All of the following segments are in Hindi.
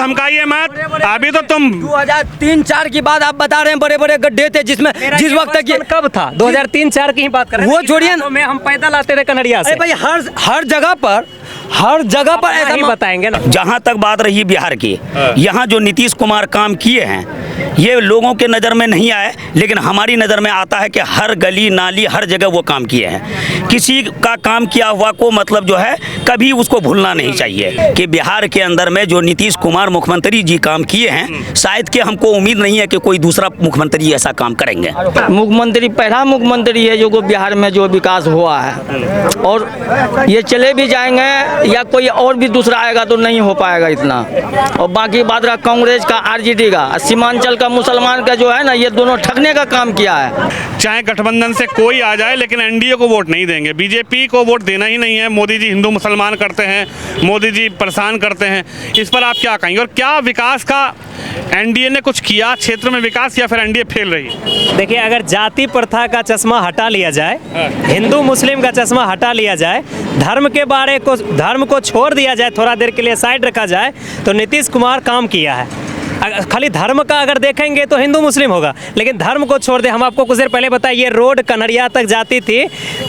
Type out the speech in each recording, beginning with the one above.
धमकाइए मत। अभी तो तुम 2003-4 की बात आप बता रहे हैं, बड़े बड़े गड्ढे थे जिसमें जिस वक्त तक कब था 2003-4 की ही बात कर रहे हैं। वो छोड़िए तो हम पैदल आते थे कन्हैया से। भाई हर जगह पर ऐसा ही बताएंगे ना। जहाँ तक बात रही बिहार की, यहाँ जो नीतीश कुमार काम किए हैं ये लोगों के नज़र में नहीं आए, लेकिन हमारी नज़र में आता है कि हर गली नाली हर जगह वो काम किए हैं। किसी का काम किया हुआ को मतलब जो है कभी उसको भूलना नहीं चाहिए कि बिहार के अंदर में जो नीतीश कुमार मुख्यमंत्री जी काम किए हैं, शायद कि हमको उम्मीद नहीं है कि कोई दूसरा मुख्यमंत्री ऐसा काम करेंगे। मुख्यमंत्री पहला मुख्यमंत्री है जो बिहार में जो विकास हुआ है, और ये चले भी जाएंगे या कोई और भी दूसरा आएगा तो नहीं हो पाएगा इतना। और बाकी बात रहा कांग्रेस का, आरजेडी का, सीमांचल का, मुसलमान का जो है ना, ये दोनों ठगने का काम किया है। चाहे गठबंधन से कोई आ जाए लेकिन एनडीए को वोट नहीं देंगे, बीजेपी को वोट देना ही नहीं है। मोदी जी हिंदू मुसलमान करते हैं, मोदी जी परेशान करते हैं, इस पर आप क्या कहेंगे? और क्या विकास का एनडीए ने कुछ किया, क्षेत्र में विकास, या फिर एनडीए फेल रही? देखिए, अगर जाति प्रथा का चश्मा हटा लिया जाए, हिंदू मुस्लिम का चश्मा हटा लिया जाए, धर्म को छोड़ दिया जाए, थोड़ा देर के लिए साइड रखा जाए, तो नीतीश कुमार काम किया है। खाली धर्म का अगर देखेंगे तो हिंदू मुस्लिम होगा, लेकिन धर्म को छोड़ दे। हम आपको कुछ देर पहले बताया, ये रोड कन्हैया तक जाती थी,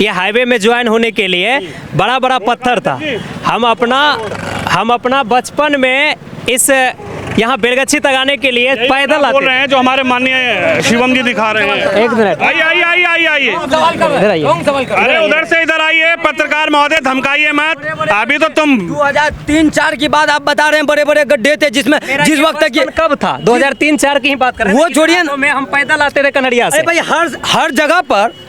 ये हाईवे में ज्वाइन होने के लिए बड़ा बड़ा पत्थर था। हम अपना बचपन में इस यहाँ बेलगच्छी तक आने के लिए पैदल आते बोल रहे हैं, जो हमारे माननीय शिवम जी दिखा रहे हैं। एक मिनट, आइए। अरे उधर से इधर आइए, पत्रकार महोदय धमकाइए मत। अभी तो तुम 2003-4 की बात आप बता रहे हैं, बड़े बड़े गड्ढे थे जिसमें जिस वक्त तक कब था 2003-4 की ही बात कर रहे हैं। वो छोड़िए, तो हम पैदल आते थे कन्हैया से। भाई हर जगह पर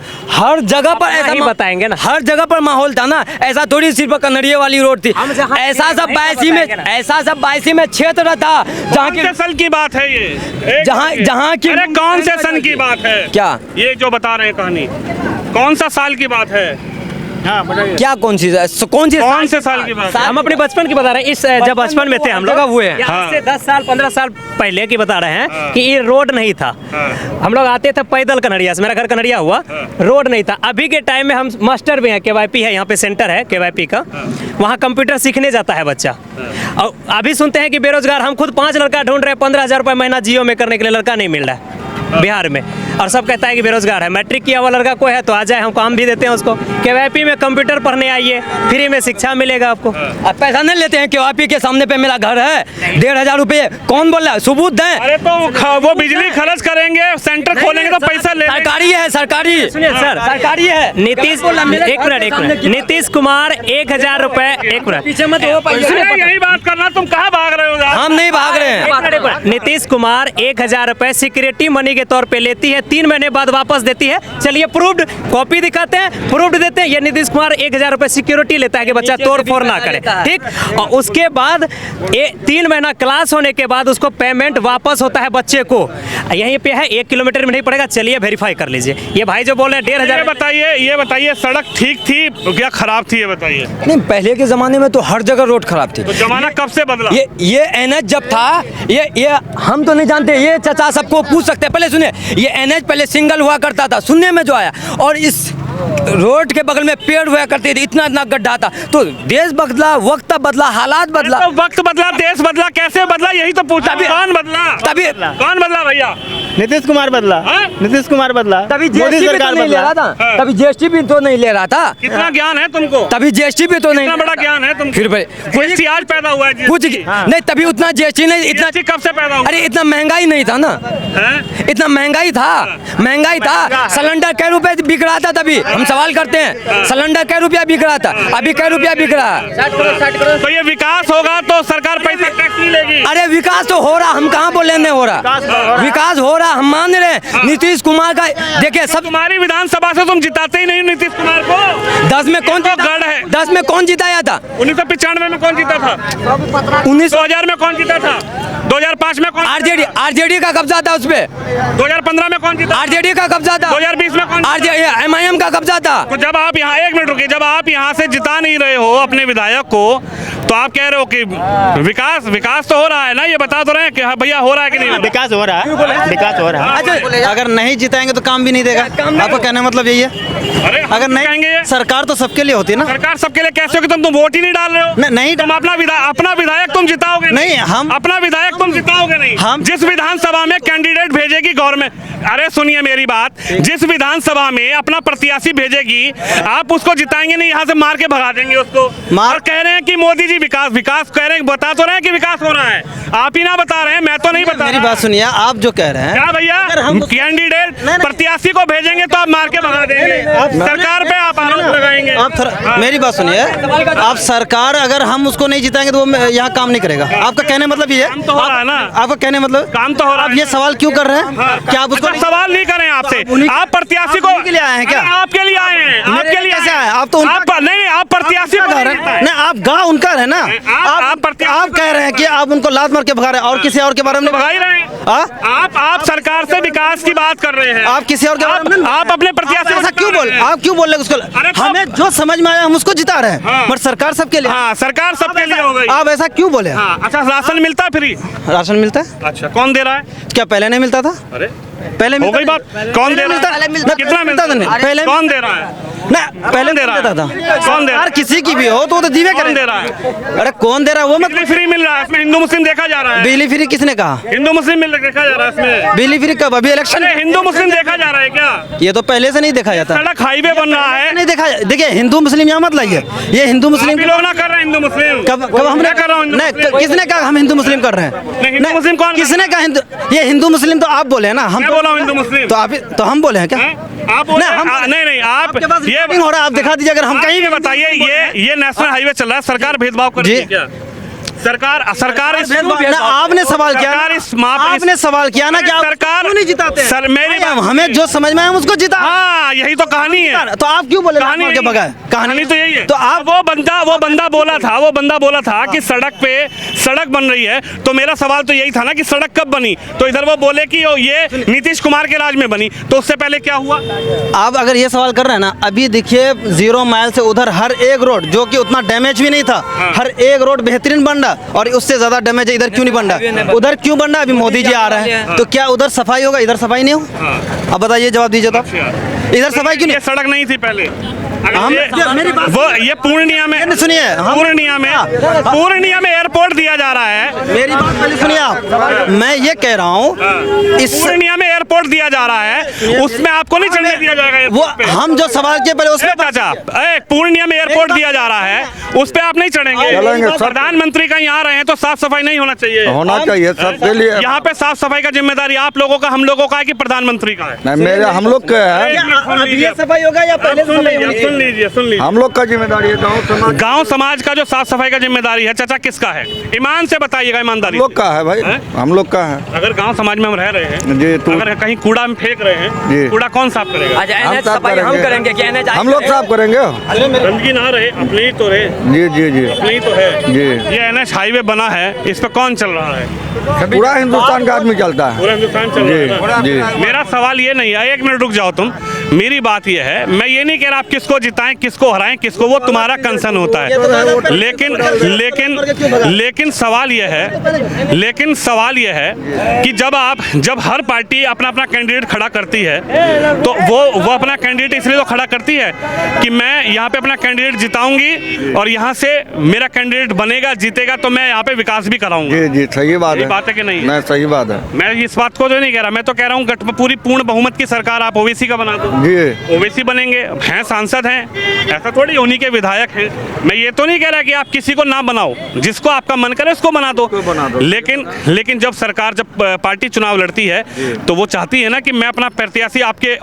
ऐसा ही बताएंगे ना। हर जगह पर माहौल था ना, ऐसा थोड़ी सिर्फ कन्हैया वाली रोड थी। ऐसा सब 82 में क्षेत्र था जहाँ कौन से सन की बात है ये? जहाँ की, अरे कौन से सन की बात है? क्या ये जो बता रहे हैं कहानी, कौन सा साल की बात है? हाँ, क्या कौन से साल की बात है? हम अपने बचपन की बता रहे हैं। इस जब बचपन में थे हम लोग, हुए हैं, यहाँ से 10 साल 15 साल पहले की बता रहे हैं कि ये रोड नहीं था। हम लोग आते थे पैदल कन्हैया से, मेरा घर कन्हैया हुआ, रोड नहीं था। अभी के टाइम में हम मास्टर भी हैं, केवाईपी है यहाँ पे, सेंटर है केवाईपी का, वहाँ कंप्यूटर सीखने जाता है बच्चा। और अभी सुनते हैं कि बेरोजगार, हम खुद 5 लड़का ढूंढ रहे हैं, 15,000 रुपये महीना जियो में करने के लिए, लड़का नहीं मिल रहा है बिहार में, और सब कहता है कि बेरोजगार है। मैट्रिक किया हुआ लड़का कोई है तो आ जाए, हम काम भी देते हैं उसको। केवाईपी में कंप्यूटर पढ़ने आइए, फ्री में शिक्षा मिलेगा आपको। आप पैसा नहीं लेते हैं? केवाईपी के सामने पे मेरा घर है, 1,500 रुपये, कौन बोल रहा है? सबूत दें। अरे तो वो बिजली खर्च करेंगे, सेंटर खोलेंगे तो पैसा ले, सरकारी है, सरकारी। सुनिए सर, सरकारी है। नीतीश, एक मिनट, नीतीश कुमार 1,000 रुपए, एक मिनट, पीछे मत हो, यही बात करना, तुम कहाँ भाग रहे हो? हम नहीं भाग रहे हैं। नीतीश कुमार 1,000 रुपए सिक्योरिटी मनी के तौर पे लेती है, 3 महीने बाद वापस देती है। चलिए प्रूफ्ड कॉपी दिखाते हैं, प्रूफ्ड देते हैं। ये नीतीश कुमार 1,000 रुपए सिक्योरिटी लेता है कि बच्चा तोड़ फोड़ ना करे, ठीक। और उसके बाद 3 महीना क्लास होने के बाद उसको पेमेंट वापस होता है बच्चे को। यहीं पे है, 1 किलोमीटर में नहीं पड़ेगा। चलिए वेरीफाई कर लीजिए। ये भाई जो बोल रहे हैं 1,500, ये बताइए सड़क ठीक थी क्या खराब थी? ये बताइए। नहीं, पहले के जमाने में तो हर जगह रोड खराब थी। तो जमाना कब से बदला? ये एनएच जब था, ये हम तो नहीं जानते, ये चाचा सबको पूछ सकते हैं। पहले सुनिए, ये एनएच पहले सिंगल हुआ करता था, सुनने में जो आया, और इस रोड के बगल में पेड़ हुआ करते थे, इतना इतना गड्ढा था। तो देश बदला, वक्त बदला, हालात बदला। तो वक्त बदला, देश बदला, कैसे बदला? यही तो पूछा। कौन बदला? कौन बदला भैया? नीतीश कुमार बदला। नीतीश कुमार बदला। तभी जीएसटी भी तो नहीं ले रहा था, तभी जीएसटी भी तो नहीं ले रहा था। कितना ज्ञान है तुमको? तभी जीएसटी भी तो नहीं, इतना बड़ा ज्ञान है तुमको? फिर जीएसटी आज पैदा हुआ है? कुछ नहीं, तभी उतना जीएसटी नहीं, इतना कब से पैदा हुआ? अरे इतना महंगाई नहीं था ना, इतना महंगाई था। सिलेंडर कै रुपए बिक रहा था तभी? हम सवाल करते हैं, सिलेंडर कै रुपया बिक रहा था, अभी कै रुपया बिक रहा है? 60 करोड़। तो ये विकास होगा तो सरकार पैसा टैक्स नहीं लेगी? अरे विकास तो हो रहा, हम कहाँ बोले नहीं हो रहा? विकास हो रहा, हम मान रहे हैं। नीतीश कुमार का देखिए, सब तुम्हारी विधानसभा से तुम जिताते ही नहीं नीतीश कुमार को। 10 में कौन गढ़ है? 10 में कौन जिताया था? 1995 में कौन जीता था? 2000 में कौन जीता था? 2005 में कौन? आरजेडी का कब्जा था उस पे। 2015 में कौन जीता? आरजेडी का कब्जा था। 2020 में कौन? एमआईएम का कब्जा था। तो जब आप यहाँ, एक मिनट रुकिए, जब आप यहाँ से जिता नहीं रहे हो अपने विधायक को, तो आप कह रहे हो कि विकास तो हो रहा है ना, ये बता तो रहे हैं कि हाँ भैया हो रहा है कि नहीं हो रहा? विकास हो रहा है, विकास हो रहा है। अच्छा, अगर नहीं जिताएंगे तो काम भी नहीं देगा, आपको कहने का मतलब यही है? अरे हम अगर नहीं कहेंगे ये सरकार तो सबके लिए होती है ना। सरकार सबके लिए कैसे होगी? तुम वोट ही नहीं डाल रहे हो। नहीं तुम अपना विधायक तुम जिताओगे नहीं, हम अपना विधायक तुम जिताओगे नहीं। हम जिस विधानसभा में कैंडिडेट भेजेगी गवर्नमेंट, अरे सुनिए मेरी बात, जिस विधानसभा में अपना प्रत्याशी भेजेगी आप उसको जिताएंगे नहीं, यहाँ से मार के भगा देंगे उसको। और कह रहे हैं कि मोदी जी विकास कह रहे हैं, बता तो रहे हैं कि विकास हो रहा है, आप ही ना बता रहे हैं, मैं तो नहीं बता। मेरी बात सुनिए, आप जो कह रहे हैं क्या भैया, कैंडिडेट प्रत्याशी को भेजेंगे तो आप मार के भगा देंगे, सरकार पे आप आरोप लगाएंगे। आप थोड़ा मेरी बात सुनिए, आप सरकार अगर हम उसको नहीं जिताएंगे तो वो यहाँ काम नहीं करेगा, आपका कहने मतलब ये है? काम तो हो रहा है ना, आपका कहने मतलब काम तो हो रहा आप है। ये सवाल क्यों कर रहे हैं? क्या आप उसको सवाल नहीं करें आपसे, आप प्रत्याशी को के लिए आए हैं क्या? अरे आपके लिए आए हैं, आपके लिए कैसे आए आए? आप तो उनका नहीं, आप प्रत्याशी को घर नहीं है जिताए। नहीं, आप गाँव उनका है ना। आप कह रहे हैं कि आप उनको लात मार के भगा रहे हैं और किसी और के बारे में भगा ही रहे हैं। आप सरकार से विकास की बात कर रहे हैं, आप किसी और के बारे में आप अपने प्रत्याशी ऐसा क्यों बोल, आप क्यों बोल रहे हैं उसको? अरे तो- हमें जो समझ में आया हम उसको जिता रहे हैं, बट सरकार सबके लिए। हाँ, सरकार सबके लिए हो गई। आप ऐसा क्यों बोले? हाँ, अच्छा, राशन मिलता है फ्री? राशन मिलता है? अच्छा, कौन दे रहा है? क्या पहले नहीं मिलता था? अरे पहले हो गई बात, कौन दे रहा है? कितना मिलता था? नहीं, पहले कौन दे रहा है? नहीं, पहले दे रहा है? मिलता था। कौन दे रहा है? यार किसी की भी हो तो वो तो दीवे कौन करे। दे रहा है? अरे कौन दे रहा है वो मत। बिजली फ्री मिल रहा है, इसमें हिंदू मुस्लिम देखा जा रहा है। बिजली फ्री किसने कहा? हिंदू मुस्लिम मिल देखा जा रहा है इसमें। बिजली फ्री कब? अभी इलेक्शन। अरे हिंदू मुस्लिम देखा जा रहा है क्या? ये तो पहले से नहीं देखा जाता। सड़क हाईवे बन रहा है, नहीं देखा। देखिए हिंदू मुस्लिम यहाँ मत लाइए, ये हिंदू मुस्लिम आप लोग ना कर रहे हैं हिंदू मुस्लिम। कब हमने मैं कर रहा हूँ हिंदू नहीं, मुस्लिम। किसने कहा हम हिंदू मुस्लिम कर रहे हैं? नहीं, हिंदू मुस्लिम कौन? किसने कहा हिंदू? ये हिंदू मुस्लिम तो आप बोले हैं ना, हम मैं बोला हूँ हिंदू मुस्लिम। तो आप तो हम बोले हैं क्या? हैं? आप बोल रहे हैं? नहीं, आप आपके पास ये रिकॉर्डिंग हो रहा है, आप दिखा दीजिए। अगर हम कहीं ये बताइए, ये नेशनल हाईवे चल रहा है, सरकार भेदभाव कर रही है जी। क्या? सरकार ना, आपने सवाल किया सरकार ना, इस माप- आपने सवाल किया ना कि आप सरकार क्यों नहीं जिताते हैं? सर मेरी नहीं, हमें जो समझ में आया हम उसको जिता। हाँ, यही तो कहानी है। तो आप क्यों बोले कहानी के यही बगैर? है। कहानी तो यही है। तो आप वो बंदा बोला था कि सड़क बन रही है, तो मेरा सवाल तो यही था ना कि सड़क कब बनी? तो इधर वो बोले कि ये नीतीश कुमार के राज में बनी, तो उससे पहले क्या हुआ? आप अगर ये सवाल कर रहे हैं ना, अभी देखिए 0 माइल से उधर हर एक रोड जो कि उतना डैमेज भी नहीं था, हर एक रोड बेहतरीन बन रहा, और उससे ज्यादा डैमेज है इधर क्यों नहीं बन रहा? उधर क्यों बन रहा? अभी मोदी जी आ रहे हैं, तो क्या उधर सफाई होगा, इधर सफाई नहीं हो? अब बताइए, जवाब दीजिए। तो इधर सफाई क्यों ये नहीं? सड़क नहीं थी पहले। हम मेरी बात ये पूर्णिया में सुनिए, पूर्णिया में एयरपोर्ट दिया जा रहा है। मेरी बात पहले सुनिए आप। मैं ये कह रहा हूँ इस पूर्णिया में एयरपोर्ट दिया जा रहा है, उसमें आपको नहीं चढ़ने दिया जाएगा वो एयरपोर्ट पे। हम जो सवाल किए पहले उसमें चाचा, पूर्णिया में एयरपोर्ट दिया जा रहा है, उस पे आप नहीं चढ़ेंगे? चलेंगे, सब- प्रधानमंत्री कहीं आ रहे हैं तो साफ सफाई नहीं होना चाहिए? होना चाहिए सबके लिए। यहाँ पे साफ सफाई का जिम्मेदारी आप लोगों का, हम लोगों का है कि प्रधानमंत्री का है? नहीं, मेरे हम लोग का है, अभी ये सफाई होगा या पहले सुन लीजिए। हम लोग का जिम्मेदारी है। गाँव समाज गांव समाज का जो साफ सफाई का जिम्मेदारी है, चाचा किसका है? ईमान से बताइएगा, ईमानदारी हम लोग का है भाई, हैं? हम लोग का है अगर गांव समाज में हम रह रहे हैं, जी। तो अगर कहीं कूड़ा में फेंक रहे हैं, जी। कूड़ा कौन साफ करेगा? हम साफ करेंगे, हम लोग साफ करेंगे। गंदगी ना रहे, अपने ही तो रहे, जी जी जी अपने ही तो है। जी। ये NH हाईवे बना है, इस पे कौन चल रहा है? पूरा हिंदुस्तान का आदमी चलता है। पूरा हिंदुस्तान चल जी, रहा है जी। ना? मेरा सवाल ये नहीं है, 1 मिनट रुक जाओ तुम। मेरी बात ये है, मैं ये नहीं कह रहा आप किसको जिताएं, किसको हराएं, किसको, वो तुम्हारा कंसर्न होता है। लेकिन सवाल ये है कि जब हर पार्टी अपना अपना कैंडिडेट खड़ा करती है, तो वो अपना कैंडिडेट इसलिए तो खड़ा करती है कि मैं यहाँ पे अपना कैंडिडेट जिताऊंगी और यहाँ से मेरा कैंडिडेट बनेगा, जीतेगा, तो मैं यहाँ पे विकास भी कराऊंगा। जी जी, सही बात यही है। बात है कि नहीं? नहीं, सही बात है। मैं इस बात को जो नहीं कह रहा, मैं तो कह रहा हूँ पूरी पूर्ण बहुमत की सरकार आप ओवैसी का बना दो। जी। ओवैसी बनेंगे, हैं सांसद हैं, ऐसा थोड़ी उन्हीं के विधायक हैं। मैं ये तो नहीं कह रहा कि आप किसी को ना बनाओ, जिसको आपका मन करे उसको बना दो। लेकिन जब पार्टी चुनाव लड़ती है, तो वो चाहती है ना कि मैं अपना प्रत्याशी आपके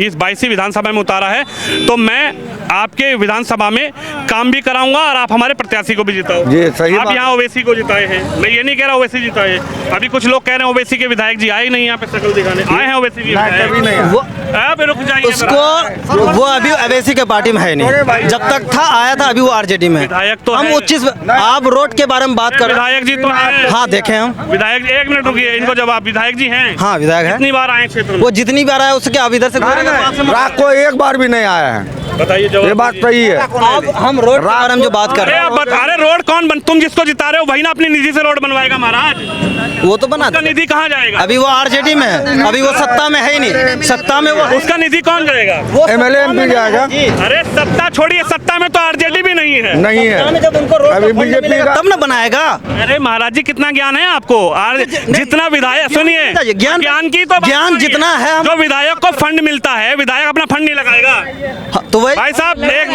इस 22वीं विधानसभा में उतारा है, तो मैं आपके विधानसभा में काम भी कराऊंगा और आप हमारे प्रत्याशी को भी जिताओ। जी, सही आप बात। यहाँ ओवैसी को जिताए हैं, मैं ये नहीं कह रहा ओवैसी जिताए। अभी कुछ लोग कह रहे हैं ओवैसी के विधायक जी आए ही नहीं यहाँ पे शकल दिखाने। आए हैं ओवैसी के नहीं, कभी विधायक, नहीं है। आप रुक जाइए जरा। उसको वो अभी अवैसी के पार्टी में है नहीं, जब तक था आया था, अभी वो आरजेडी में है। विधायक तो हम है। उस चीज, आप रोड के बारे में बात कर रहे विधायक जी तो हैं। हैं। हाँ देखे हम, विधायक जी, एक मिनट रुकिए, इनको जवाब। विधायक जी हैं? हाँ विधायक है। कितनी बार आए क्षेत्र में? वो जितनी बार आया उसके अब इधर से रात को एक बार भी नहीं आया है, बताइए जवाब। ये बात सही है। अब हम रोड के बारे में जो बात कर अरे रहे आप बता रहे रोड कौन बन, तुम जिसको जिता रहे हो वही ना अपनी निधि से रोड बनवाएगा महाराज। हैं वो तो बना उसका निधि कहाँ जाएगा? अभी वो आरजेडी में है, अभी वो सत्ता में है ही नहीं। सत्ता में वो उसका निधि कौन जाएगा? एमएलए एमपी जाएगा, अरे सत्ता छोड़िए, सत्ता में तो आरजेडी भी नहीं है। नहीं है, जब उनको रोड अभी का फंड बीजेपी मिलेगा का तब ना बनाएगा। अरे महाराज जी कितना ज्ञान है आपको? जितना विधायक, सुनिए, ज्ञान की तो बात ज्ञान नहीं है। जितना है हम- जो विधायक को फंड मिलता है, विधायक अपना फंड नहीं लगाएगा। हाँ, तो वही भाई साहब एक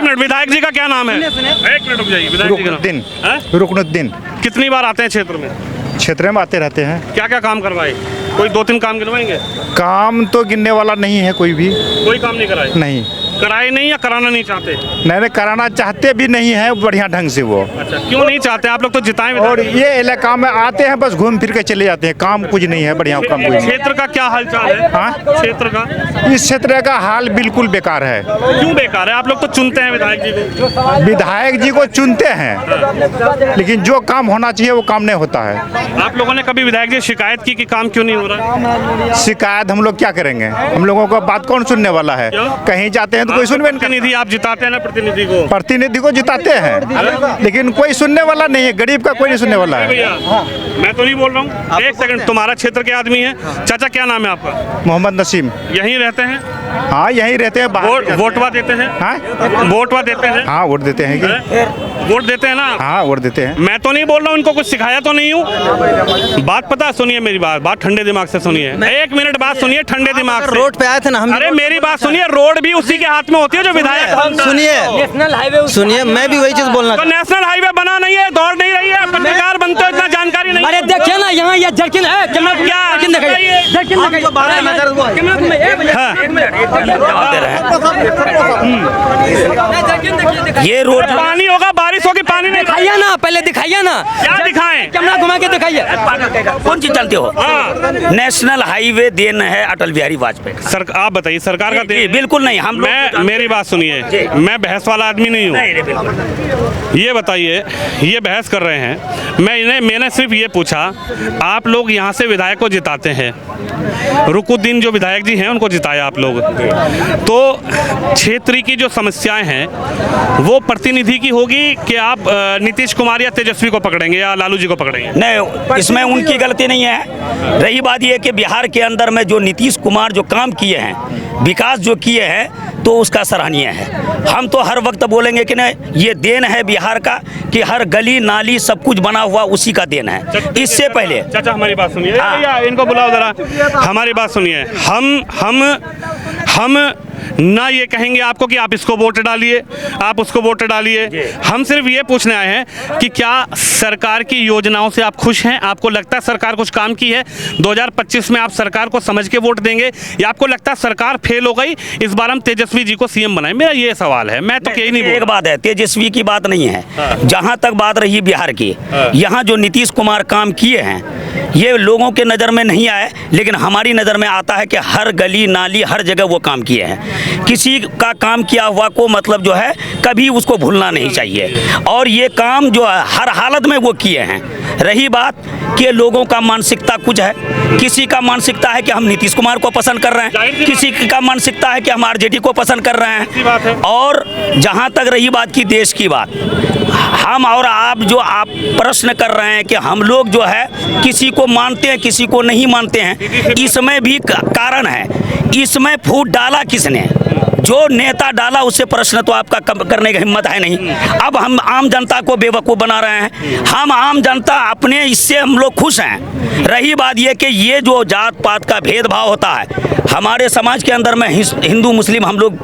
मिनट, विधायक जी का क्या नाम है? एक मिनट रुक जाइए, विधायक जी का रुकनुद्दीन। नाम हैं? रुकनुद्दीन। कितनी बार आते हैं क्षेत्र में? क्षेत्र में आते रहते हैं। क्या क्या काम करवाए? कोई 2-3 काम गिनवाएंगे? काम तो गिनने वाला नहीं है कोई भी, कोई काम नहीं कराए? नहीं कराए नहीं या कराना नहीं चाहते? नहीं कराना चाहते भी नहीं है बढ़िया ढंग से वो। अच्छा, क्यों नहीं चाहते? आप लोग तो जिताएं और विधायक। ये इलाका में आते हैं बस घूम फिर के चले जाते हैं, काम कुछ नहीं है, बढ़िया काम कुछ नहीं। क्षेत्र का क्या हालचाल है? हाँ? क्षेत्र का इस क्षेत्र का हाल बिल्कुल बेकार है। क्यों बेकार है? आप लोग तो चुनते हैं विधायक जी को। विधायक जी को चुनते हैं, लेकिन जो काम होना चाहिए वो काम नहीं होता है। आप लोगों ने कभी विधायक जी शिकायत की कि काम क्यों नहीं हो रहा? शिकायत हम लोग क्या करेंगे? हम लोगों को बात कौन सुनने वाला है? क्यों? कहीं जाते हैं तो कोई सुनवे नहीं। प्रतिनिधि आप जिताते हैं ना, प्रतिनिधि को। प्रतिनिधि को जिताते हैं, लेकिन कोई सुनने वाला नहीं है, गरीब का कोई नहीं सुनने वाला है। भैया मैं तो नहीं बोल रहा हूँ, एक सेकंड, तुम्हारा क्षेत्र के आदमी है। चाचा क्या नाम है आपका? मोहम्मद नसीम। यहीं रहते हैं? हाँ यहीं रहते हैं, बाहर नहीं जाते। वोटवा देते हैं? हाँ वोटवा देते हैं? हाँ वोट देते हैं कि वोट देते हैं ना? हाँ वोट देते हैं। मैं तो नहीं बोल रहा हूँ, उनको कुछ सिखाया तो नहीं हूँ। बात पता, सुनिए मेरी बात ठंडे दिमाग से सुनिए। एक मिनट बात सुनिए ठंडे दिमाग से। रोड पे आए थे ना हम। अरे मेरी बात सुनिए, रोड भी उसी के हाथ में होती है जो विधायक बनता है। सुनिए मैं भी वही चीज बोलना तो नेशनल हाईवे बना नहीं है, दौड़ नहीं रही है, पत्रकार बनते हो, इतना जानकारी नहीं। अरे देखिए ना यहाँ ये जर्किन है, कैमरा क्या? जर्किन दिखाइए, जर्किन हम जो 12 नजर वो है। कैमरा में ये रोड पानी होगा, बारिश होगी, पानी नहीं। दिखाइए ना, पहले दिखाइए ना, क्या दिखाएं? कैमरा घुमा के दिखाइए। कौन चीज चलते हो? हाँ। नेशनल हाईवे देन है अटल बिहारी वाजपेयी का। सर आप बताइए, सरकार का जी, बिल्कुल नहीं, हम लोग मैं मेरी बात सुनिए, मैं बहस वाला आदमी नहीं हूँ। नहीं, नहीं, बिल्कुल। ये बताइए, ये बहस कर रहे हैं, मैंने सिर्फ ये पूछा, आप लोग यहाँ से विधायक को जिताते हैं, रुकुद्दीन जो विधायक जी हैं उनको जिताया आप लोग, तो क्षेत्र की जो समस्याएं हैं वो प्रतिनिधि की होगी कि आप नीतीश कुमार या तेजस्वी को पकड़ेंगे या लालू जी को पकड़ेंगे? नहीं, इसमें उनकी गलती नहीं है। रही बात ये कि बिहार के अंदर में जो नीतीश कुमार जो काम किए हैं, विकास जो किए हैं, तो उसका सराहनीय है। हम तो हर वक्त बोलेंगे कि नहीं, ये देन है बिहार का कि हर गली नाली सब कुछ बना हुआ उसी का देन है। इससे पहले चाचा हमारी बात सुनिए, हाँ। भैया इनको बुलाओ जरा, हमारी बात सुनिए। हम ना ये कहेंगे आपको कि आप इसको वोट डालिए, आप उसको वोट डालिए। हम सिर्फ ये पूछने आए हैं कि क्या सरकार की योजनाओं से आप खुश हैं? आपको लगता है सरकार कुछ काम की है? 2025 में आप सरकार को समझ के वोट देंगे या आपको लगता है सरकार फेल हो गई, इस बार हम तेजस्वी जी को सीएम बनाएं? मेरा ये सवाल है, मैं तो यही नहीं बोल एक बात है, तेजस्वी की बात नहीं है। जहाँ तक बात रही बिहार की, यहाँ जो नीतीश कुमार काम किए हैं ये लोगों के नज़र में नहीं आए, लेकिन हमारी नज़र में आता है कि हर गली नाली हर जगह वो काम किए हैं। किसी का काम किया हुआ को मतलब जो है कभी उसको भूलना नहीं चाहिए, और ये काम जो है हर हालत में वो किए हैं। रही बात कि लोगों का मानसिकता कुछ है, किसी का मानसिकता है कि हम नीतीश कुमार को पसंद कर रहे हैं, किसी का मानसिकता है कि हम आरजेडी को पसंद कर रहे हैं। और जहाँ तक रही बात की देश की बात, हम और आप जो आप प्रश्न कर रहे हैं कि हम लोग जो है किसी को मानते हैं किसी को नहीं मानते हैं, इसमें भी कारण है। इसमें फूट डाला किसने? जो नेता डाला उससे प्रश्न तो आपका करने की हिम्मत है नहीं। अब हम आम जनता को बेवकूफ़ बना रहे हैं। हम आम जनता अपने इससे हम लोग खुश हैं। रही बात ये कि ये जो जात पात का भेदभाव होता है हमारे समाज के अंदर में, हिंदू मुस्लिम हम लोग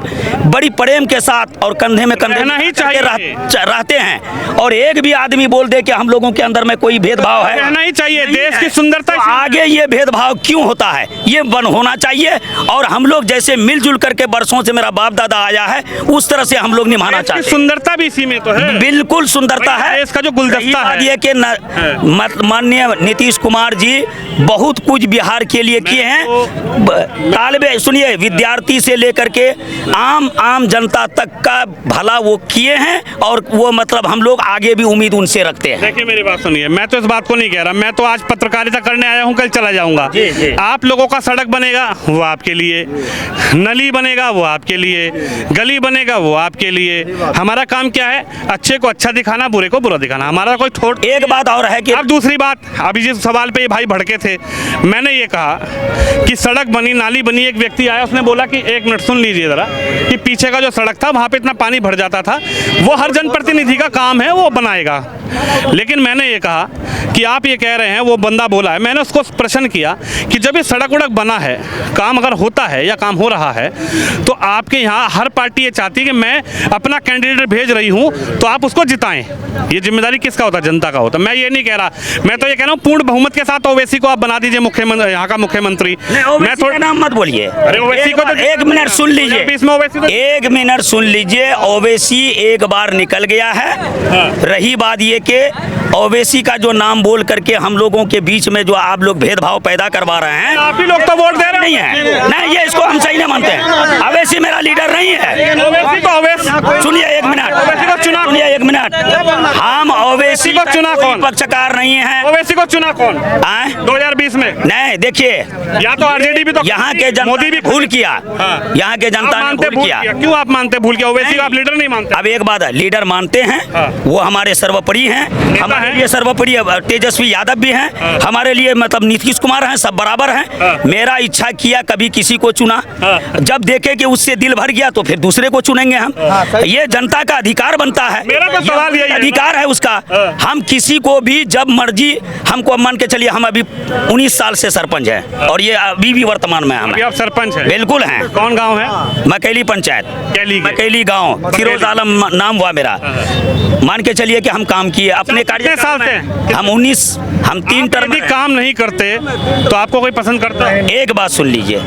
बड़ी प्रेम के साथ और कंधे में कंधे रहना ही चाहिए। रहते हैं, और एक भी आदमी बोल दे कि हम लोगों के अंदर में कोई भेदभाव है, रहना ही चाहिए। देश की सुंदरता तो आगे ये भेदभाव क्यों होता है? ये बंद होना चाहिए। और हम लोग जैसे मिलजुल करके बरसों से मेरा बाप दादा आया है उस तरह से हम लोग निभाना इसकी चाहते हैं। सुंदरता भी इसी में तो है। बिल्कुल सुंदरता भाई, है। देश का जो गुलदस्ता रही बात है। ये कि माननीय नीतीश कुमार जी बहुत कुछ बिहार के लिए किए हैं। तालिबे सुनिए, विद्यार्थी से लेकर के आम जनता तक का भला वो किए हैं और वो मतलब हम लोग आगे भी उम्मीद उनसे रखते हैं। देखिए मेरी बात सुनिए, मैं तो इस बात को नहीं कह रहा, मैं तो आज पत्रकारिता करने आया हूँ, कल चला जाऊंगा। जी, जी। आप लोगों का सड़क बनेगा वो आपके लिए, नली बनेगा वो आपके लिए, गली बनेगा वो आपके लिए। हमारा काम क्या है? अच्छे को अच्छा दिखाना, बुरे को बुरा दिखाना। हमारा कोई थोट। एक बात और है कि अब दूसरी बात, अभी जिस सवाल पे ये भाई भड़के थे, मैंने ये कहा कि सड़क बनी, नाली बनी, एक व्यक्ति आया, उसने बोला कि 1 मिनट सुन लीजिए ज़रा, कि पीछे का जो सड़क था वहाँ पे इतना पानी भर जाता था, वो हर जनप्रतिनिधि का काम है, वो बनाएगा। लेकिन मैंने ये कहा कि आप ये कह रहे हैं, वो बंदा बोला है, मैंने उसको प्रश्न किया कि जब ये सड़क वड़क बना है, काम अगर होता है या काम हो रहा है, तो आपके यहाँ हर पार्टी ये चाहती है कि मैं अपना कैंडिडेट भेज रही हूँ तो आप उसको जिताएं। ये जिम्मेदारी किसका होता है? जनता का होता है। मैं ये नहीं कह रहा, मैं तो ये कह रहा हूँ पूर्ण बहुमत के साथ ओवैसी को आप बना दीजिए मुख्यमंत्री, यहाँ का मुख्यमंत्री। मैं थोड़ा नाम मत बोलिए। अरे ओवैसी को तो 1 मिनट सुन लीजिए, 2020 में ओवैसी तो 1 मिनट सुन लीजिए। ओवैसी एक बार निकल गया है। रही बात ये कि ओवैसी का जो नाम बोल करके हम लोगों के बीच में जो आप लोग भेदभाव पैदा करवा रहे हैं, आप ही लोग तो वोट दे रहे नहीं है। नहीं, ये इसको हम सही नहीं मानते हैं। ओवैसी मेरा लीडर नहीं है। ओवैसी को सुनिए 1 मिनट, ओवैसी को चुना, सुनिए 1 मिनट। हम ओवैसी को चुना कौन? पक्षकार नहीं है। ओवैसी को चुना कौन? 2020 में नहीं, देखिए, या तो आरजेडी भी तो यहाँ के मोदी भी भूल किया। यहाँ के आप जनता ने मानते भूल किया। क्यों आप मानते भूल किया? ओवैसी को आप लीडर नहीं मानते? अब एक बात है, लीडर मानते हैं, हाँ। वो हमारे सर्वोपरि हैं, हमारे हैं। लिए सर्वोपरि तेजस्वी यादव भी हैं, हमारे लिए मतलब नीतीश कुमार हैं, सब बराबर हैं। मेरा इच्छा किया कभी किसी को चुना, जब देखे कि उससे दिल भर गया तो फिर दूसरे को चुनेंगे हम। ये जनता का अधिकार बनता है। मेरा तो सवाल यही है। अधिकार है उसका। हम किसी को भी जब मर्जी, हमको मान के चलिए, हम अभी 19 साल से सरपंच हैं और ये अभी भी वर्तमान में हम अभी हैं। आप सरपंच हैं? बिल्कुल हैं। कौन गांव है? मकेली पंचायत, कैली के? मकेली गांव, फिरोज आलम नाम हुआ मेरा। मान के चलिए कि हम काम किए अपने कितने साल से? हम 19, हम 3 टर्म यदि काम नहीं करते तो आपको कोई पसंद करता है? एक बात सुन लीजिए,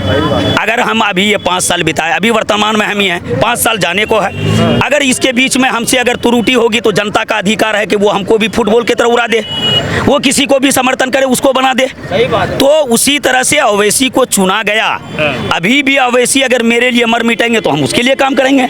अगर हम अभी ये 5 साल बिताए, अभी वर्तमान में हम ही हैं, 5 साल जाने को है, अगर इसके बीच में हमसे अगर त्रुटि होगी तो जनता का अधिकार है कि वो हमको भी फुटबॉल की तरह उड़ा दे, वो किसी को भी समर्थन करे उसको बना दे। तो उसी तरह से ओवैसी को चुना गया। अभी भी ओवैसी अगर मेरे लिए मर मिटेंगे तो हम उसके लिए काम करेंगे,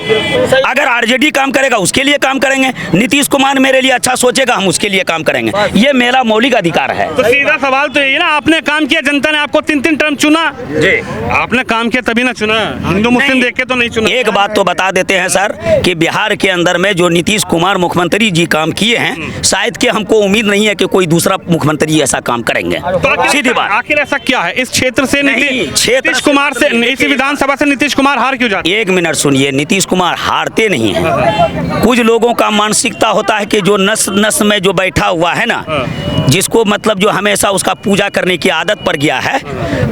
अगर आरजेडी काम करेगा उसके लिए काम करेंगे, नीतीश कुमार मेरे लिए अच्छा सोचेगा हम उसके लिए काम करेंगे। ये मेरा मौलिक अधिकार है। तो सीधा सवाल तो यही है ना, आपने काम किया, जनता ने आपको 3 टर्म चुना जी, आपने काम किया तभी ना चुना, हिंदू मुस्लिम देख के तो नहीं चुना। एक बात तो बता देते हैं सर कि बिहार के अंदर में जो नीतीश कुमार मुख्यमंत्री जी काम किए हैं, शायद कि हमको उम्मीद नहीं है कि कोई दूसरा मुख्यमंत्री ऐसा काम करेंगे। तो सीधी बात। आखिर ऐसा क्या है इस क्षेत्र से? नहीं, क्षेत्र नीतीश कुमार से, इस विधानसभा से नीतीश कुमार हार क्यों जाते? 1 मिनट सुनिए, नीतीश कुमार हारते नहीं हैं। कुछ लोगों का मानसिकता होता है कि जो नस नस में जो बैठा हुआ है ना, जिसको मतलब जो हमेशा उसका पूजा करने की आदत पड़ गया है,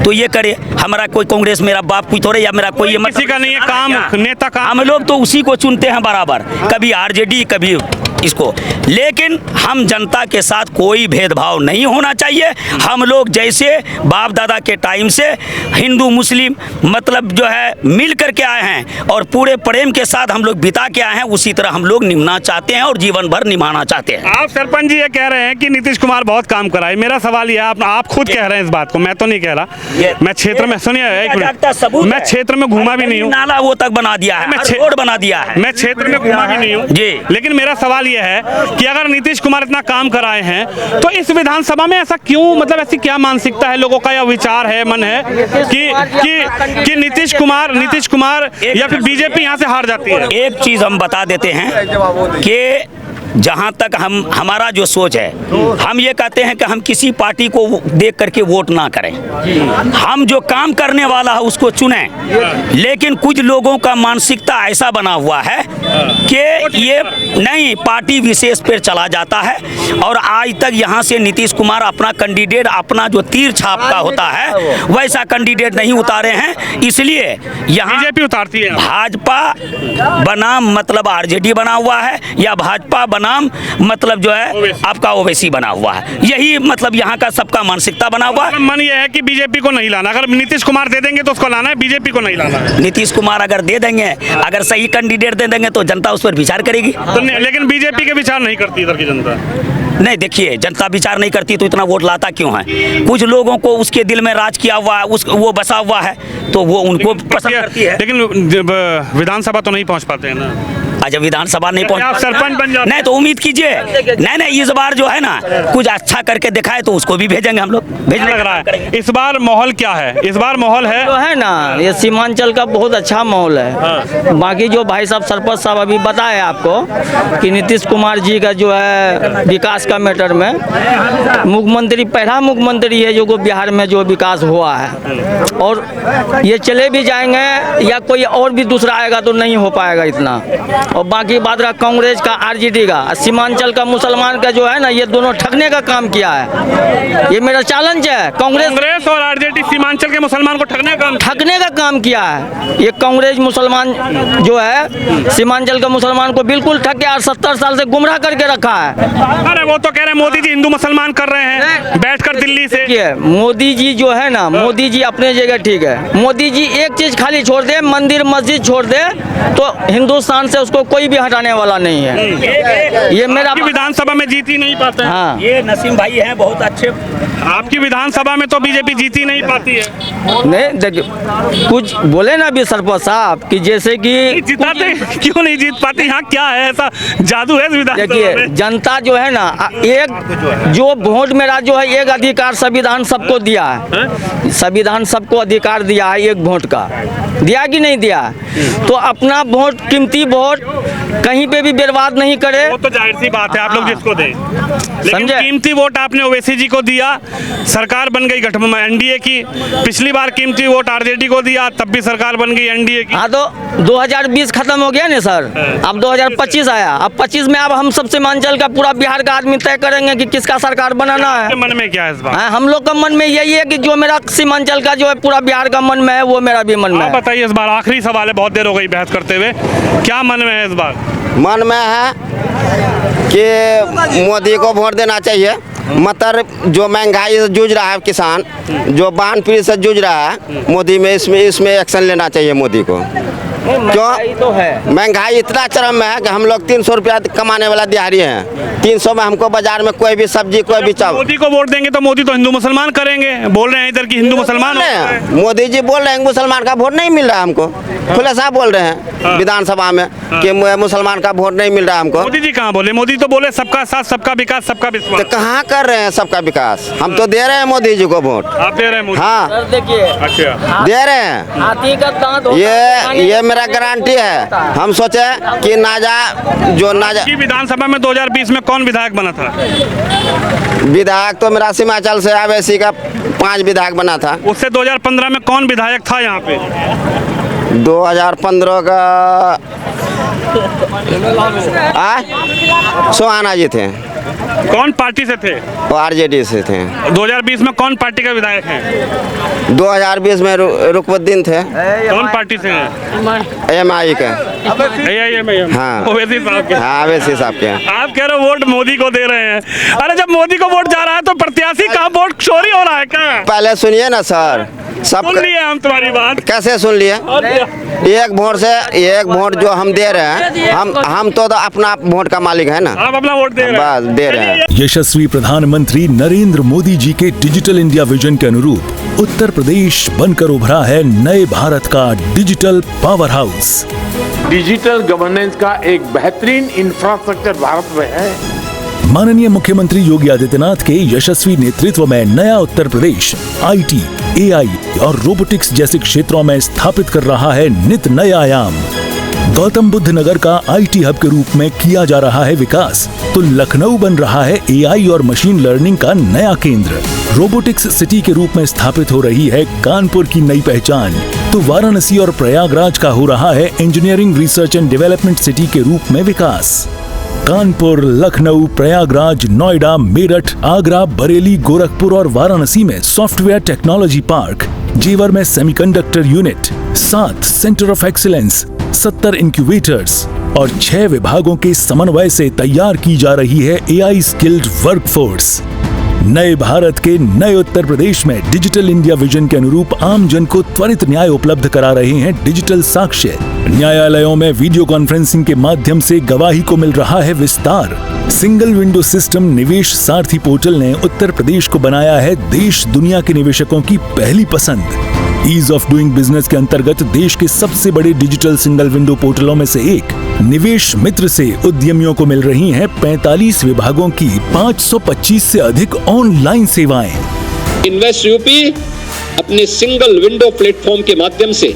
तो ये करे। हमारा कोई कांग्रेस मेरा बाप कोई थोड़े, या मेरा कोई ये किसी का नहीं है काम, नेता काम। हम लोग तो उसी को चुनते हैं बराबर, कभी आरजेडी कभी इसको। लेकिन हम जनता के साथ कोई भेदभाव नहीं होना चाहिए। हम लोग जैसे बाप दादा के टाइम से हिंदू मुस्लिम मतलब जो है मिल करके आए हैं और पूरे प्रेम के साथ हम लोग बिता के आए हैं, उसी तरह हम लोग निभाना चाहते हैं और जीवन भर निभाना चाहते हैं। आप सरपंच जी ये कह रहे हैं कि नीतीश कुमार बहुत काम कराए। मेरा सवाल ये है, आप खुद कह रहे हैं इस बात को, मैं तो नहीं कह रहा। मैं क्षेत्र में, सुनिए एक मिनट, मैं क्षेत्र में घूमा भी नहीं हूँ, नाला वो तक बना दिया है, रोड बना दिया है। मैं क्षेत्र में घूमा भी नहीं हूँ जी। लेकिन मेरा सवाल यह है कि अगर नीतीश कुमार इतना काम कराए हैं तो इस विधानसभा में ऐसा क्यों, मतलब ऐसी क्या मानसिकता है लोगों का या विचार है, मन है कि नीतीश कुमार या फिर बीजेपी यहाँ से हार जाती है? एक चीज हम बता देते हैं कि जहाँ तक हमारा जो सोच है, हम ये कहते हैं कि हम किसी पार्टी को देख करके वोट ना करें, हम जो काम करने वाला है उसको चुनें। लेकिन कुछ लोगों का मानसिकता ऐसा बना हुआ है कि ये नहीं, पार्टी विशेष पर चला जाता है और आज तक यहाँ से नीतीश कुमार अपना कैंडिडेट, अपना जो तीर छाप का होता है वैसा कैंडिडेट नहीं उतारे हैं। इसलिए यहाँ बीजेपी उतारती है, भाजपा बनाम मतलब आरजेडी बना हुआ है या भाजपा बनाम नाम मतलब जो है आपका ओवैसी बना हुआ है। यही मतलब यहाँ का सबका मानसिकता बना हुआ है। मन ये है कि बीजेपी को नहीं लाना, अगर नीतीश कुमार दे देंगे तो उसको लाना है, बीजेपी को नहीं लाना है। नीतीश कुमार अगर दे देंगे, अगर सही कैंडिडेट दे देंगे तो जनता उस पर विचार करेगी। तो लेकिन बीजेपी के विचार नहीं करती इधर की जनता। नहीं, देखिए, जनता विचार नहीं करती तो इतना वोट लाता क्यों है? कुछ लोगों को उसके दिल में राज किया हुआ है, वो बसा हुआ है, तो वो उनको पसंद करती है। लेकिन विधानसभा तो नहीं पहुंच पाते हैं ना। अच्छा, विधानसभा नहीं पहुंच, आप सरपंच बन जाते। नहीं तो उम्मीद कीजिए, नहीं इस बार जो है ना कुछ अच्छा करके दिखाए तो उसको भी भेजेंगे हम लोग। भेजने लग रहा है इस बार माहौल क्या है? इस बार माहौल है जो है ना, ये सीमांचल का बहुत अच्छा माहौल है। बाकी जो भाई साहब सरपंच साहब अभी बताए आपको कि नीतीश कुमार जी का जो है विकास का मैटर में मुख्यमंत्री, पहला मुख्यमंत्री है जो बिहार में जो विकास हुआ है, और ये चले भी जाएंगे या कोई और भी दूसरा आएगा तो नहीं हो पाएगा इतना। और बाकी बात रहा कांग्रेस का, आरजेडी का, सीमांचल का, मुसलमान का जो है ना, ये दोनों ठगने का काम किया है। ये मेरा चैलेंज है। कांग्रेस और आरजेडी सीमांचल के मुसलमान को ठगने का काम किया है। ये कांग्रेस मुसलमान जो है सीमांचल के मुसलमान को बिल्कुल ठग के 70 साल से गुमराह करके रखा है। अरे वो तो कह रहे हैं मोदी जी हिंदू मुसलमान कर रहे हैं बैठकर दिल्ली से। मोदी जी जो है ना, मोदी जी अपने जगह ठीक है। मोदी जी एक चीज खाली छोड़ दे, मंदिर मस्जिद छोड़ दे, तो हिंदुस्तान से उसको कोई भी हटाने वाला नहीं है। ये मेरा विधानसभा में जीत ही नहीं पाते। हाँ, ये नसीम भाई हैं बहुत अच्छे। आपकी विधानसभा में तो बीजेपी जीत ही नहीं पाती है। नहीं देखिए, कुछ बोले ना अभी सरपंच साहब कि जैसे कि जिताते क्यों नहीं जीत पाती? यहाँ क्या है ऐसा जादू है विधानसभा देखिए, में? जनता जो है ना, एक जो वोट मेरा जो है, एक अधिकार संविधान सबको दिया है। संविधान सबको अधिकार दिया है एक वोट का, दिया कि नहीं दिया? तो अपना वोट, कीमती वोट कहीं पे भी बर्बाद नहीं करे। वो तो जाहिर सी बात है, आप लोग जिसको दें। लेकिन कीमती वोट आपने ओवैसी जी को दिया, सरकार बन गई गठबंधन एनडीए की। पिछली बार कीमती वोट आरजेडी को दिया, तब भी सरकार बन गई एनडीए की। हाँ, तो 2020 खत्म हो गया ना सर, अब 2025 आया। अब 25 में अब हम सबसे सीमांचल का, पूरा बिहार का आदमी तय करेंगे कि किसका सरकार बनाना है। मन में क्या है इस बार? हम लोग का मन में यही है कि जो मेरा सीमांचल का जो है पूरा बिहार का मन में है, वो मेरा भी मन में है। बताइए इस बार, आखिरी सवाल है, बहुत देर हो गई बहस करते हुए, क्या मन में है इस बार? मन में है कि मोदी को वोट देना चाहिए। मतलब जो महंगाई से जूझ रहा है किसान, जो बाढ़ पीड़ित से जूझ रहा है, मोदी में इसमें एक्शन लेना चाहिए मोदी को। क्यों? तो है महंगाई इतना चरम में है कि हम लोग 300 रुपया कमाने वाला दिहाड़ी हैं। 300 में हमको बाजार में कोई भी सब्जी, कोई भी चावल। मोदी को वोट देंगे तो मोदी तो हिंदू मुसलमान करेंगे, बोल रहे हैं इधर की हिंदू मुसलमान। मोदी जी बोल रहे हैं मुसलमान का वोट नहीं मिल रहा हमको, खुले साहब बोल रहे हैं विधानसभा में कि मुसलमान का वोट नहीं मिल रहा हमको। मोदी जी कहाँ बोले? मोदी तो बोले सबका साथ, सबका विकास, सबका विश्वास। तो कहाँ कर रहे हैं सबका विकास? हम तो दे रहे हैं मोदी जी को वोट। आप दे रहे हैं? हाँ, देखिए, अच्छा, दे रहे हैं। हाथी का दांत ये मेरा गारंटी है। हम सोचे कि की विधानसभा में 2020 में कौन विधायक बना था? विधायक तो मेरा सीमांचल से ओवैसी का 5 विधायक बना था। उससे 2015 में कौन विधायक था यहाँ पे? 2015 का सोहाना जी थे। कौन पार्टी से थे? वो आरजेडी से थे। 2020 में कौन पार्टी का विधायक है? 2020 में रुकनुद्दीन थे। कौन पार्टी से हैं? एमआई के। हाँ, ओवैसी साहब के। हाँ, ओवैसी साहब के। आप कह रहे हो वोट मोदी को दे रहे हैं। अरे जब मोदी को वोट जा रहा है तो प्रत्याशी का वोट चोरी हो रहा है क्या? पहले सुनिए ना सर, सब सुन लिए हम तुम्हारी बात। कैसे सुन लिए? एक वोट जो हम दे रहे हैं, हम तो अपना वोट का मालिक है ना। आप अपना वोट दे रहे हैं? बस दे रहे हैं। यशस्वी प्रधानमंत्री नरेंद्र मोदी जी के डिजिटल इंडिया विजन के अनुरूप उत्तर प्रदेश बनकर उभरा है नए भारत का digital power house. Digital governance का एक बेहतरीन इंफ्रास्ट्रक्चर भारत में है। माननीय मुख्यमंत्री योगी आदित्यनाथ के यशस्वी नेतृत्व में नया उत्तर प्रदेश आईटी, एआई और रोबोटिक्स जैसे क्षेत्रों में स्थापित कर रहा है नित नए आयाम। गौतम बुद्ध नगर का आईटी हब के रूप में किया जा रहा है विकास, तो लखनऊ बन रहा है एआई और मशीन लर्निंग का नया केंद्र। रोबोटिक्स सिटी के रूप में स्थापित हो रही है कानपुर की नई पहचान, तो वाराणसी और प्रयागराज का हो रहा है engineering research and development city के रूप में विकास। कानपुर, लखनऊ, प्रयागराज, नोएडा, मेरठ, आगरा, बरेली, गोरखपुर और वाराणसी में सॉफ्टवेयर टेक्नोलॉजी पार्क, जेवर में semiconductor unit, 7 centre of excellence, 70 incubators और 6 विभागों के समन्वय से तैयार की जा रही है एआई स्किल्ड वर्कफोर्स। नए भारत के नए उत्तर प्रदेश में डिजिटल इंडिया विजन के अनुरूप आम जन को त्वरित न्याय उपलब्ध करा रहे हैं डिजिटल साक्ष्य। न्यायालयों में वीडियो कॉन्फ्रेंसिंग के माध्यम से गवाही को मिल रहा है विस्तार। सिंगल विंडो सिस्टम निवेश सारथी पोर्टल ने उत्तर प्रदेश को बनाया है देश दुनिया के निवेशकों की पहली पसंद। ईज ऑफ डूइंग बिजनेस के अंतर्गत देश के सबसे बड़े डिजिटल सिंगल विंडो पोर्टलों में से एक निवेश मित्र से उद्यमियों को मिल रही हैं 45 विभागों की 525 से अधिक ऑनलाइन सेवाएं। इन्वेस्ट यूपी अपने सिंगल विंडो प्लेटफॉर्म के माध्यम से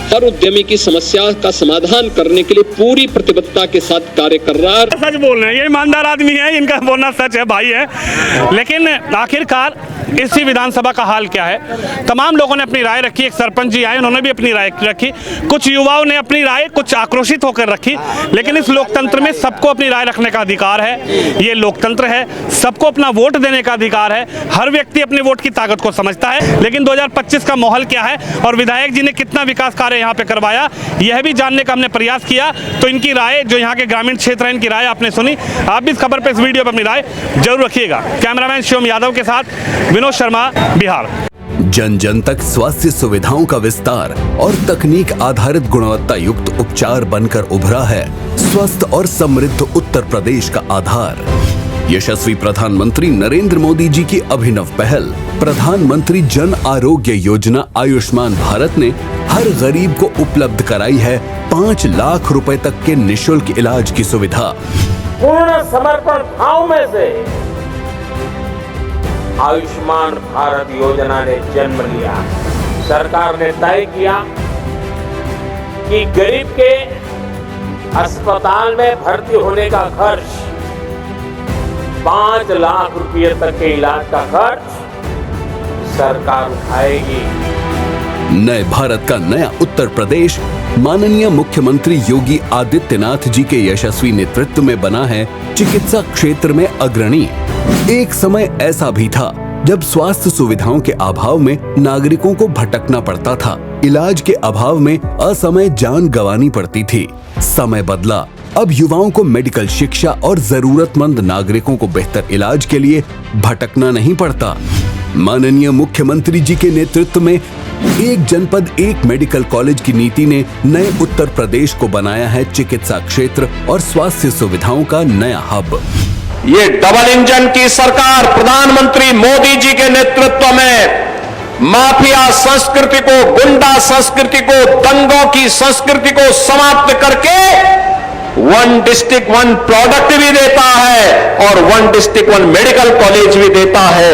हर उद्यमी की समस्या का समाधान करने के लिए पूरी प्रतिबद्धता के साथ कार्य कर रहा है। सच बोल रहे हैं, ये ईमानदार आदमी है, इनका बोलना सच है, भाई है। लेकिन आखिरकार इसी विधानसभा का हाल क्या है? तमाम लोगों ने अपनी राय रखी, एक सरपंच जी आए, उन्होंने भी अपनी राय रखी, कुछ युवाओं ने अपनी राय कुछ आक्रोशित होकर रखी। लेकिन इस लोकतंत्र में सबको अपनी राय रखने का अधिकार है, ये लोकतंत्र है, सबको अपना वोट देने का अधिकार है, हर व्यक्ति अपने वोट की ताकत को समझता है। लेकिन 2025 का माहौल क्या है और विधायक जी ने कितना विकास कार्य यहाँ पे करवाया, यह भी जानने का हमने प्रयास किया। तो इनकी राय, जो यहाँ के ग्रामीण क्षेत्र है, इनकी राय आपने सुनी। आप भी इस खबर पे, इस वीडियो पे अपनी राय जरूर रखिएगा। कैमरामैन शिवम यादव के साथ विनोद शर्मा, बिहार। जन जन तक स्वास्थ्य सुविधाओं का विस्तार और तकनीक आधारित गुणवत्ता युक्त उपचार बनकर उभरा है स्वस्थ और समृद्ध उत्तर प्रदेश का आधार। यशस्वी प्रधानमंत्री नरेंद्र मोदी जी की अभिनव पहल प्रधानमंत्री जन आरोग्य योजना आयुष्मान भारत ने हर गरीब को उपलब्ध कराई है 5 लाख रुपए तक के निशुल्क इलाज की सुविधा। पूर्ण समर्पण भाव में से आयुष्मान भारत योजना ने जन्म लिया। सरकार ने तय किया कि गरीब के अस्पताल में भर्ती होने का खर्च 5 लाख रुपए तक के इलाज का खर्च सरकार उठाएगी। नए भारत का नया उत्तर प्रदेश माननीय मुख्यमंत्री योगी आदित्यनाथ जी के यशस्वी नेतृत्व में बना है चिकित्सा क्षेत्र में अग्रणी। एक समय ऐसा भी था जब स्वास्थ्य सुविधाओं के अभाव में नागरिकों को भटकना पड़ता था, इलाज के अभाव में असमय जान गंवानी पड़ती थी। समय बदला, अब युवाओं को मेडिकल शिक्षा और जरूरतमंद नागरिकों को बेहतर इलाज के लिए भटकना नहीं पड़ता। माननीय मुख्यमंत्री जी के नेतृत्व में एक जनपद एक मेडिकल कॉलेज की नीति ने नए उत्तर प्रदेश को बनाया है चिकित्सा क्षेत्र और स्वास्थ्य सुविधाओं का नया हब। ये डबल इंजन की सरकार प्रधानमंत्री मोदी जी के नेतृत्व में माफिया संस्कृति को, गुंडा संस्कृति को, दंगों की संस्कृति को समाप्त करके 1 डिस्ट्रिक्ट 1 प्रोडक्ट भी देता है और 1 डिस्ट्रिक्ट 1 मेडिकल कॉलेज भी देता है।